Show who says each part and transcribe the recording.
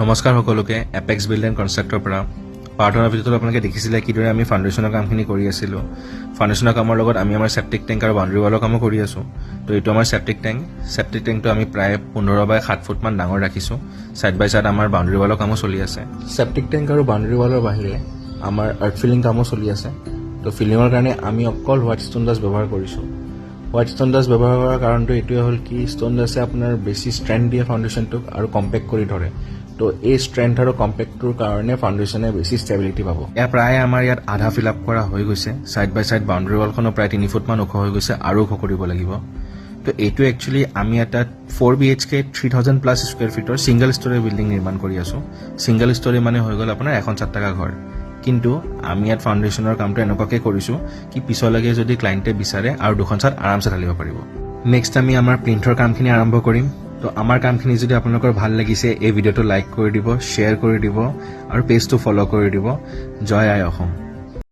Speaker 1: নমস্কাৰ সকলোকে apex build and constructor পৰা পাৰ্টনাৰ ভিতৰত আপোনালোকে দেখিছিলে কিদৰে আমি ফাউণ্ডেশ্যনৰ কামখিনি কৰি আছিলোঁ। ফাউণ্ডেশ্যনৰ কামৰ লগত আমি আমাৰ চেপ্টিক টেংক আৰু বাউণ্ডেৰী ৱালৰ কামো কৰি আছোঁ। তো এইটো আমাৰ চেপ্টিক টেংকটো আমি প্ৰায় 15 বাই 7 ফুটমান ডাঙৰ ৰাখিছোঁ। ছাইড বাই ছাইড আমাৰ বাউণ্ডেৰী ৱালৰ কামো চলি আছে। চেপ্টিক টেংক আৰু বাউণ্ডেৰী ৱালৰ বাহিৰে আমাৰ আৰ্থ ফিলিং কামো চলি আছে। তো ফিলিঙৰ কাৰণে আমি অকল হোৱাইট ষ্টোন ডাষ্ট ব্যৱহাৰ কৰিছোঁ। হোৱাইট ষ্টোন ডাষ্ট ব্যৱহাৰ কৰাৰ কাৰণটো এইটোৱে হ'ল কি ষ্টোন ডাষ্টে আপোনাৰ বেছি ষ্ট্ৰেংথ দিয়ে ফাউণ্ডেশ্যনটোক আৰু কম্পেক্ট কৰি ধৰে। তো এই ষ্ট্ৰেংথ আৰু কম্পেক্টটোৰ কাৰণে ফাউণ্ডেশ্যনে বেছি ষ্টেবিলিটি পাব। প্ৰায় আমাৰ ইয়াত আধা ফিল আপ কৰা হৈ গৈছে। ছাইড বাই ছাইড বাউণ্ডেৰী ৱালখনো প্ৰায় 3 ফুটমান ওখ হৈ গৈছে আৰু ওখ কৰিব লাগিব। তো এইটো একচুৱেলি আমি এটা 4 BHK 3000+ square Fitr single story building নিৰ্মাণ কৰি আছোঁ। ছিংগল ষ্টৰী মানে হৈ গ'ল আপোনাৰ এখন 7 টকা ঘৰ। কিন্তু আমি ইয়াত ফাউণ্ডেশ্যনৰ কামটো এনেকুৱাকৈ কৰিছোঁ কি পিছলৈকে যদি ক্লাইণ্টে বিচাৰে আৰু 2খন ছাদ আৰামছে ঢালিব পাৰিব। নেক্সট আমি আমাৰ প্ৰিণ্টৰ কামখিনি আৰম্ভ কৰিম। তো আমাৰ কামখিনি যদি আপোনালোকৰ ভাল লাগিছে এই ভিডিঅ'টো লাইক কৰি দিব, শ্বেয়াৰ কৰি দিব আৰু পেজটো ফ'ল' কৰি দিব। জয় আই অসম।